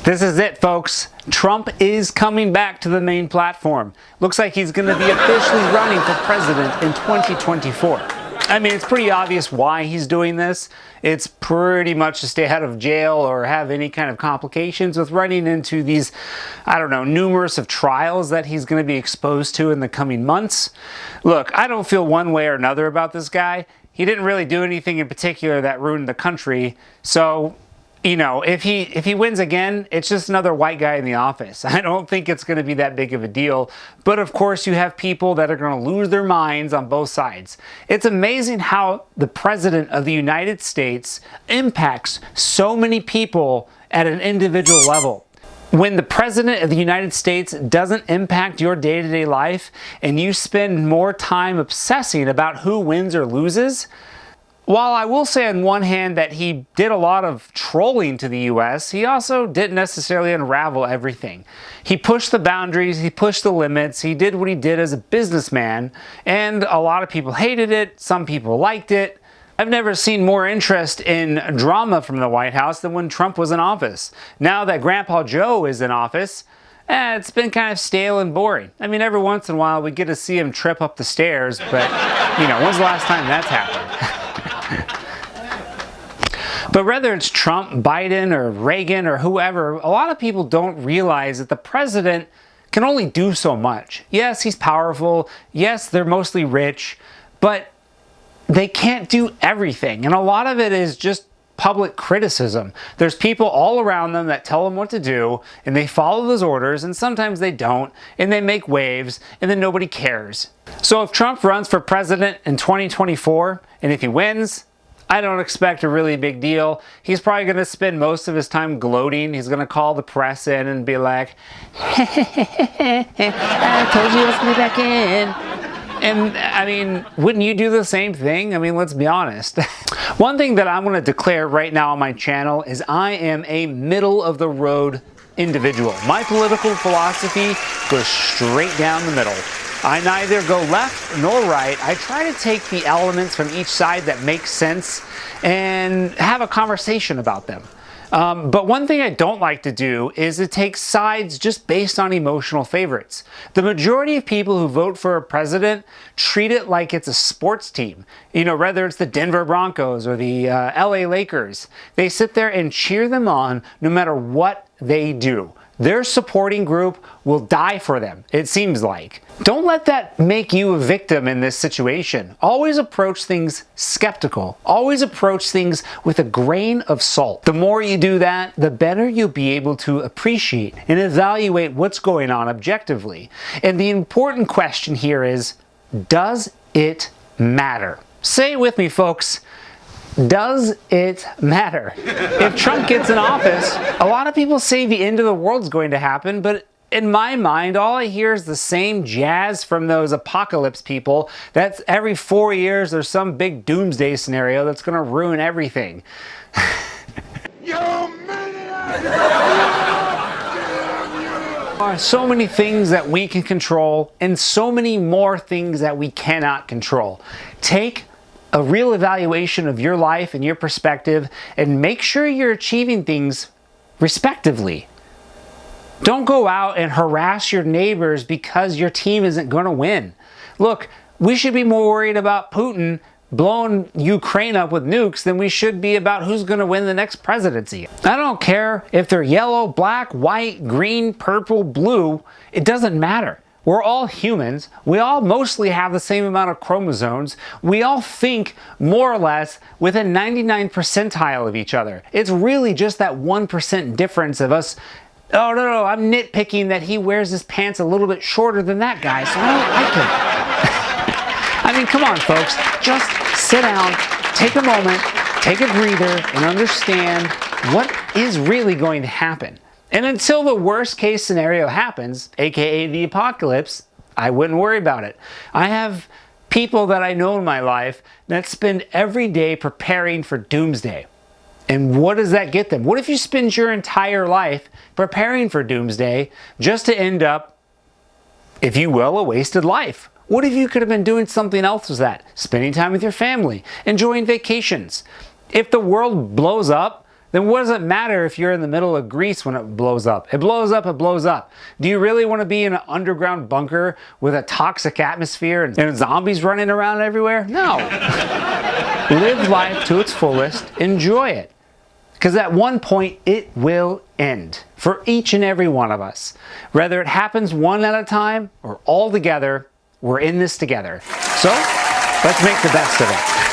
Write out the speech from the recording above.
This is it, folks. Trump is coming back to the main platform. Looks like he's going to be officially running for president in 2024. I mean, it's pretty obvious why he's doing this. It's pretty much to stay out of jail or have any kind of complications with running into these, I don't know, numerous of trials that he's going to be exposed to in the coming months. Look, I don't feel one way or another about this guy. He didn't really do anything in particular that ruined the country. So, you know, if he wins again, it's just another white guy in the office. I don't think it's going to be that big of a deal. But of course, you have people that are going to lose their minds on both sides. It's amazing how the president of the United States impacts so many people at an individual level. When the president of the United States doesn't impact your day-to-day life and you spend more time obsessing about who wins or loses, while I will say on one hand that he did a lot of trolling to the US, he also didn't necessarily unravel everything. He pushed the boundaries, he pushed the limits, he did what he did as a businessman, and a lot of people hated it, some people liked it. I've never seen more interest in drama from the White House than when Trump was in office. Now that Grandpa Joe is in office, it's been kind of stale and boring. I mean, every once in a while we get to see him trip up the stairs, but, you know, when's the last time that's happened? But whether it's Trump, Biden, or Reagan, or whoever, a lot of people don't realize that the president can only do so much. Yes, he's powerful. Yes, they're mostly rich, but they can't do everything. And a lot of it is just public criticism. There's people all around them that tell them what to do, and they follow those orders, and sometimes they don't, and they make waves, and then nobody cares. So if Trump runs for president in 2024, and if he wins, I don't expect a really big deal. He's probably going to spend most of his time gloating. He's going to call the press in and be like, I told you I was going to be back in. And I mean, wouldn't you do the same thing? I mean, let's be honest. One thing that I'm going to declare right now on my channel is I am a middle-of-the-road individual. My political philosophy goes straight down the middle. I neither go left nor right. I try to take the elements from each side that make sense and have a conversation about them. But one thing I don't like to do is to take sides just based on emotional favorites. The majority of people who vote for a president treat it like it's a sports team. You know, whether it's the Denver Broncos or the LA Lakers, they sit there and cheer them on no matter what they do. Their supporting group will die for them, it seems like. Don't let that make you a victim in this situation. Always approach things skeptical. Always approach things with a grain of salt. The more you do that, the better you'll be able to appreciate and evaluate what's going on objectively. And the important question here is, does it matter? Say it with me, folks. Does it matter? If Trump gets in office, a lot of people say the end of the world's going to happen, but in my mind, all I hear is the same jazz from those apocalypse people. That's every 4 years there's some big doomsday scenario that's going to ruin everything. You maniac! There are so many things that we can control and so many more things that we cannot control. Take a real evaluation of your life and your perspective and make sure you're achieving things respectively. Don't go out and harass your neighbors because your team isn't going to win. Look, we should be more worried about Putin blowing Ukraine up with nukes than we should be about who's going to win the next presidency. I don't care if they're yellow, black, white, green, purple, blue. It doesn't matter. We're all humans. We all mostly have the same amount of chromosomes. We all think more or less within 99th percentile of each other. It's really just that 1% difference of us. Oh, no, I'm nitpicking that he wears his pants a little bit shorter than that guy, so I don't like him. I mean, come on, folks. Just sit down, take a moment, take a breather, and understand what is really going to happen. And until the worst case scenario happens, aka the apocalypse, I wouldn't worry about it. I have people that I know in my life that spend every day preparing for doomsday. And what does that get them? What if you spend your entire life preparing for doomsday just to end up, if you will, a wasted life? What if you could have been doing something else with that? Spending time with your family, enjoying vacations. If the world blows up, then what does it matter if you're in the middle of Greece when it blows up? It blows up, it blows up. Do you really want to be in an underground bunker with a toxic atmosphere and zombies running around everywhere? No. Live life to its fullest, enjoy it. Because at one point, it will end for each and every one of us. Whether it happens one at a time or all together, we're in this together. So, let's make the best of it.